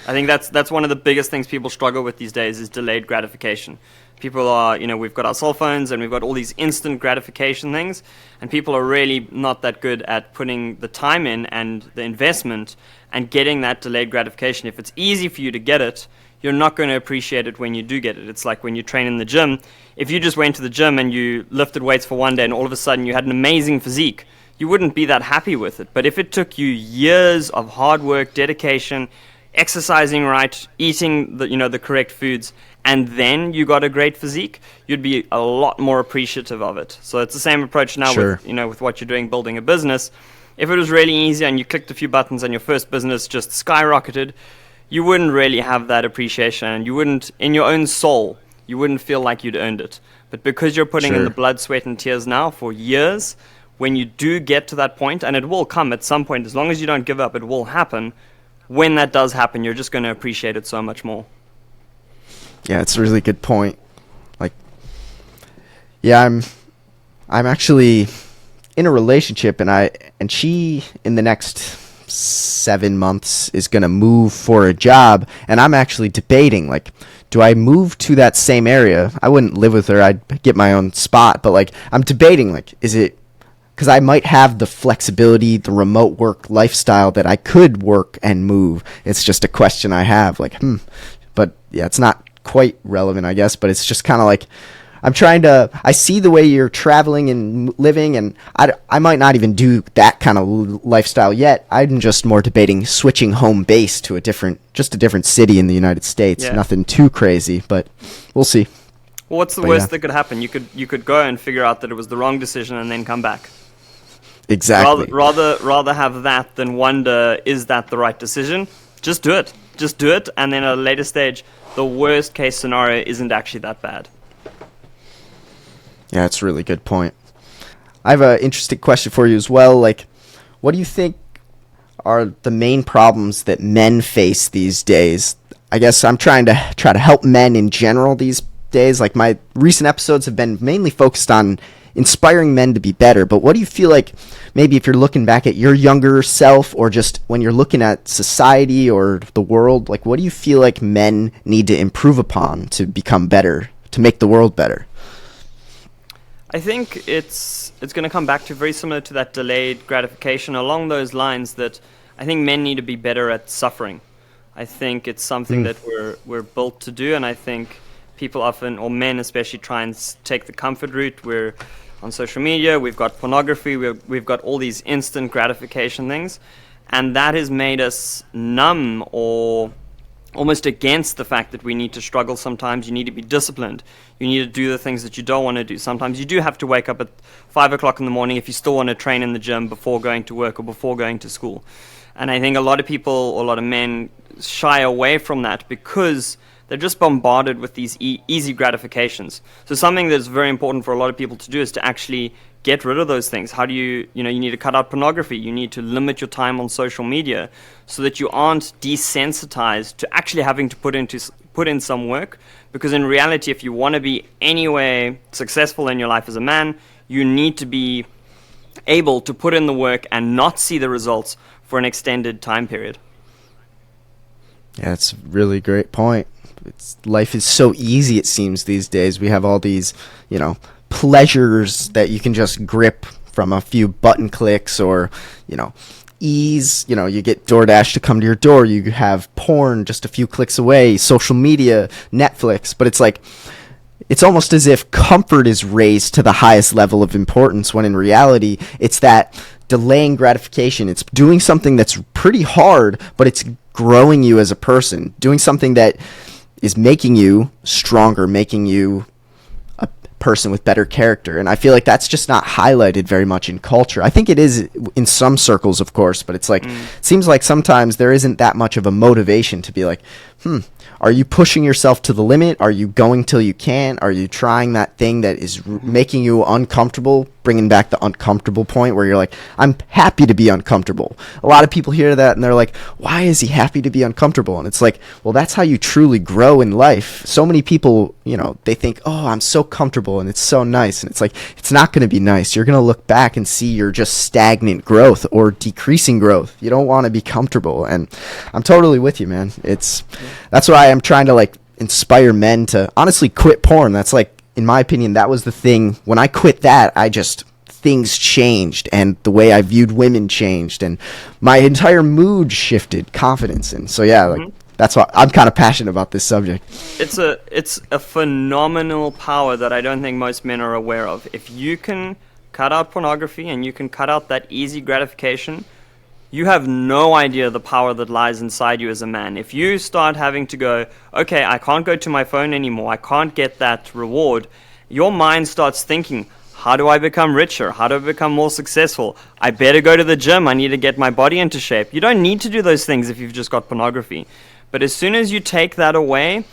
I think that's one of the biggest things people struggle with these days is delayed gratification. People are, we've got our cell phones and we've got all these instant gratification things, and people are really not that good at putting the time in and the investment and getting that delayed gratification. If it's easy for you to get it, you're not going to appreciate it when you do get it. It's like when you train in the gym. If you just went to the gym and you lifted weights for one day and all of a sudden you had an amazing physique, you wouldn't be that happy with it. But if it took you years of hard work, dedication, exercising right, eating the correct foods, and then you got a great physique, you'd be a lot more appreciative of it. So it's the same approach now with what you're doing, building a business. If it was really easy and you clicked a few buttons and your first business just skyrocketed, you wouldn't really have that appreciation, and you wouldn't, in your own soul, you wouldn't feel like you'd earned it. But because you're putting in the blood, sweat, and tears now for years, when you do get to that point, and it will come at some point, as long as you don't give up, it will happen. When that does happen, you're just going to appreciate it so much more. Yeah, it's a really good point. Like, yeah, I'm actually in a relationship, and she in the next 7 months is going to move for a job, and I'm actually debating, like, do I move to that same area? I wouldn't live with her. I'd get my own spot, but, like, I'm debating, like, is it because I might have the flexibility, the remote work lifestyle that I could work and move. It's just a question I have, like, but yeah, it's not quite relevant, I guess, but it's just kind of like, I see the way you're traveling and living, and I might not even do that kind of lifestyle yet. I'm just more debating switching home base to a different city in the United States. Yeah. Nothing too crazy, but we'll see. Well, what's the worst that could happen? You could go and figure out that it was the wrong decision and then come back. Exactly. Rather have that than wonder, is that the right decision? Just do it. Just do it, and then at a later stage, the worst case scenario isn't actually that bad. Yeah, that's a really good point. I have an interesting question for you as well. Like, what do you think are the main problems that men face these days? I guess I'm trying to help men in general these days. Like, my recent episodes have been mainly focused on inspiring men to be better. But what do you feel like, maybe if you're looking back at your younger self, or just when you're looking at society or the world, like, what do you feel like men need to improve upon to become better, to make the world better? I think it's going to come back to very similar to that delayed gratification, along those lines, that I think men need to be better at suffering. I think it's something that we're built to do, and I think people often, or men especially, try and take the comfort route. We're on social media, we've got pornography, we've got all these instant gratification things, and that has made us numb or almost against the fact that we need to struggle sometimes. You need to be disciplined. You need to do the things that you don't want to do. Sometimes you do have to wake up at 5 o'clock in the morning if you still want to train in the gym before going to work or before going to school. And I think a lot of people, or a lot of men, shy away from that because they're just bombarded with these easy gratifications. So something that's very important for a lot of people to do is to actually get rid of those things. How do you need to cut out pornography. You need to limit your time on social media so that you aren't desensitized to actually having to put in some work. Because in reality, if you want to be anyway successful in your life as a man, you need to be able to put in the work and not see the results for an extended time period. Yeah, that's a really great point. Life is so easy, it seems, these days. We have all these, pleasures that you can just grip from a few button clicks, or, ease. You get DoorDash to come to your door. You have porn just a few clicks away, social media, Netflix. But it's like, it's almost as if comfort is raised to the highest level of importance, when in reality, it's that delaying gratification. It's doing something that's pretty hard, but it's growing you as a person, doing something that is making you stronger, making you a person with better character. And I feel like that's just not highlighted very much in culture. I think it is in some circles, of course, but it's like, it seems like sometimes there isn't that much of a motivation to be like, are you pushing yourself to the limit? Are you going till you can't? Are you trying that thing that is making you uncomfortable, bringing back the uncomfortable point where you're like, I'm happy to be uncomfortable. A lot of people hear that and they're like, why is he happy to be uncomfortable? And it's like, well, that's how you truly grow in life. So many people, they think, oh, I'm so comfortable. comfortable and it's so nice. And it's like, it's not going to be nice. You're going to look back and see your just stagnant growth or decreasing growth. You don't want to be comfortable. And I'm totally with you, man. That's why I'm trying to like inspire men to honestly quit porn. That's like, in my opinion, that was the thing. When I quit that, things changed and the way I viewed women changed and my entire mood shifted, confidence. And so, yeah, like that's why I'm kind of passionate about this subject. It's a phenomenal power that I don't think most men are aware of. If you can cut out pornography and you can cut out that easy gratification, you have no idea the power that lies inside you as a man. If you start having to go, okay, I can't go to my phone anymore, I can't get that reward, your mind starts thinking, how do I become richer? How do I become more successful? I better go to the gym, I need to get my body into shape. You don't need to do those things if you've just got pornography. But as soon as you take that away,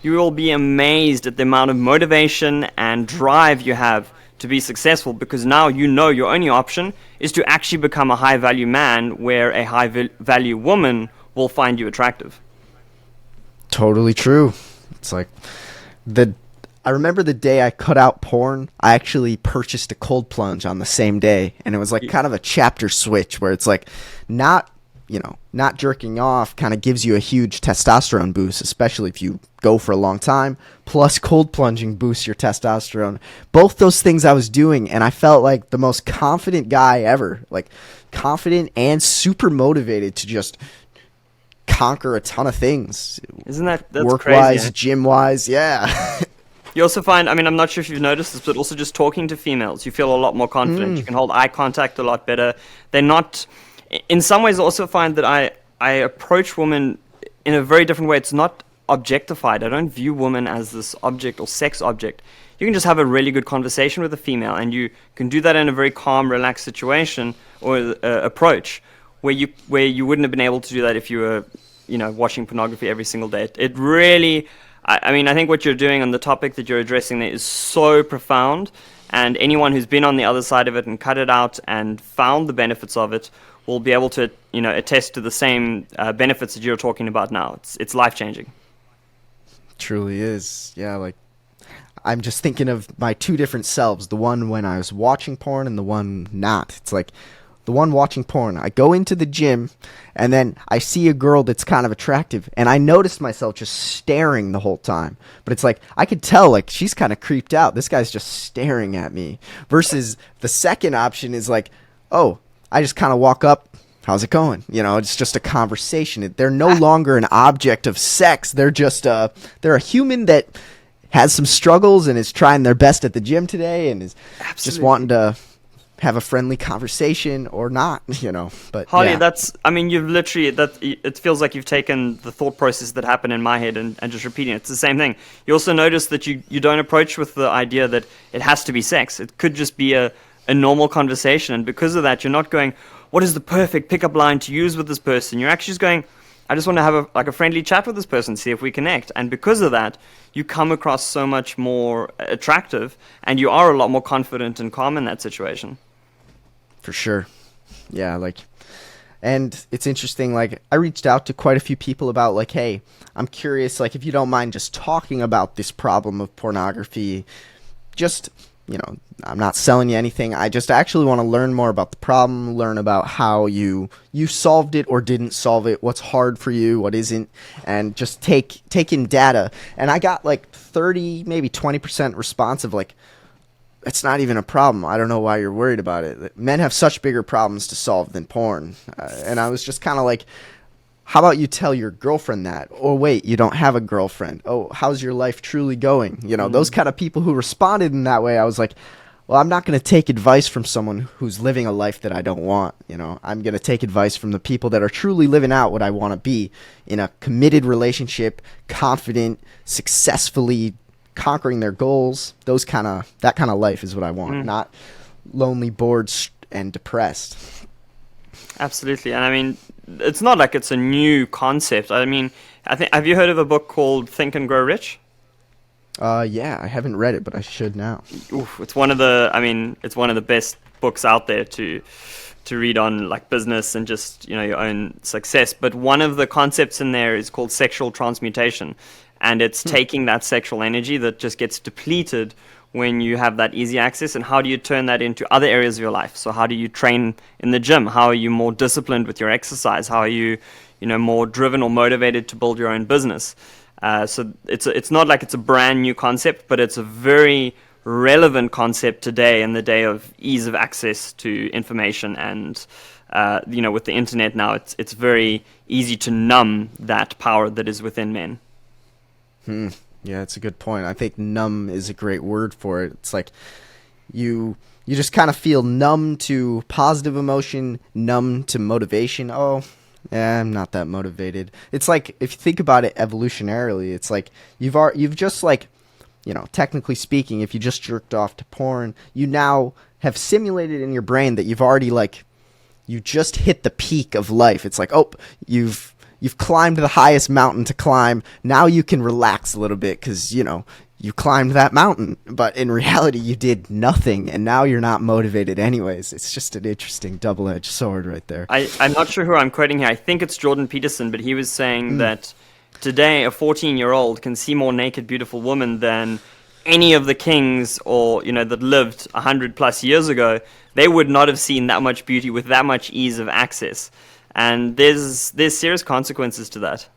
you will be amazed at the amount of motivation and drive you have to be successful, because now you know your only option is to actually become a high-value man where a high-value woman will find you attractive. Totally true. It's like I remember the day I cut out porn, I actually purchased a cold plunge on the same day, and it was like kind of a chapter switch where it's like not jerking off kind of gives you a huge testosterone boost, especially if you go for a long time, plus cold plunging boosts your testosterone. Both those things I was doing, and I felt like the most confident guy ever, like confident and super motivated to just conquer a ton of things. Isn't that's work-wise, crazy, gym-wise, yeah. You also find, I mean, I'm not sure if you've noticed this, but also just talking to females, you feel a lot more confident. You can hold eye contact a lot better. They're not... In some ways, I also find that I approach women in a very different way. It's not objectified. I don't view women as this object or sex object. You can just have a really good conversation with a female, and you can do that in a very calm, relaxed situation or approach where you wouldn't have been able to do that if you were, watching pornography every single day. It really, I mean, I think what you're doing on the topic that you're addressing there is so profound, and anyone who's been on the other side of it and cut it out and found the benefits of it will be able to, attest to the same benefits that you're talking about now. It's life-changing. Truly is. Yeah, like, I'm just thinking of my two different selves, the one when I was watching porn and the one not. It's like, the one watching porn, I go into the gym, and then I see a girl that's kind of attractive, and I noticed myself just staring the whole time. But it's like, I could tell, like, she's kind of creeped out. This guy's just staring at me. Versus the second option is like, oh, I just kind of walk up, how's it going? It's just a conversation. They're no longer an object of sex. They're just they're a human that has some struggles and is trying their best at the gym today and is just wanting to have a friendly conversation or not, But Harley, yeah. You've literally, it feels like you've taken the thought process that happened in my head and just repeating it. It's the same thing. You also notice that you don't approach with the idea that it has to be sex. It could just be a normal conversation, and because of that, you're not going, what is the perfect pickup line to use with this person? You're actually just going, I just want to have a friendly chat with this person, see if we connect. And because of that, you come across so much more attractive, and you are a lot more confident and calm in that situation. For sure. Yeah, and it's interesting, I reached out to quite a few people about, hey, I'm curious, if you don't mind just talking about this problem of pornography, just, I'm not selling you anything. I just actually want to learn more about the problem, learn about how you solved it or didn't solve it, what's hard for you, what isn't, and just take in data. And I got 30, maybe 20% response of it's not even a problem. I don't know why you're worried about it. Men have such bigger problems to solve than porn. And I was just kind of how about you tell your girlfriend that? Or wait, you don't have a girlfriend. Oh, how's your life truly going? Those kind of people who responded in that way, I was like, well, I'm not going to take advice from someone who's living a life that I don't want. I'm going to take advice from the people that are truly living out what I want to be in a committed relationship, confident, successfully conquering their goals. That kind of life is what I want, not lonely, bored, and depressed. Absolutely. And it's not like it's a new concept. Have you heard of a book called Think and Grow Rich? Yeah, I haven't read it, but I should now. Oof, it's one of the best books out there to read on business and just, your own success. But one of the concepts in there is called sexual transmutation. And it's taking that sexual energy that just gets depleted when you have that easy access, and how do you turn that into other areas of your life? So how do you train in the gym? How are you more disciplined with your exercise? How are you, more driven or motivated to build your own business? So it's not like it's a brand new concept, but it's a very relevant concept today in the day of ease of access to information, and with the internet now, it's very easy to numb that power that is within men. Yeah, it's a good point. I think numb is a great word for it. It's like you just kind of feel numb to positive emotion, numb to motivation. Oh, I'm not that motivated. It's like, if you think about it evolutionarily, it's like you've just, like, technically speaking, if you just jerked off to porn, you now have simulated in your brain that you've already, like, you just hit the peak of life. It's like, oh, you've climbed the highest mountain to climb. Now you can relax a little bit because, you climbed that mountain. But in reality, you did nothing, and now you're not motivated anyways. It's just an interesting double-edged sword right there. I'm not sure who I'm quoting here. I think it's Jordan Peterson, but he was saying that today a 14-year-old can see more naked, beautiful women than any of the kings or, that lived 100+ years ago. They would not have seen that much beauty with that much ease of access. And there's serious consequences to that.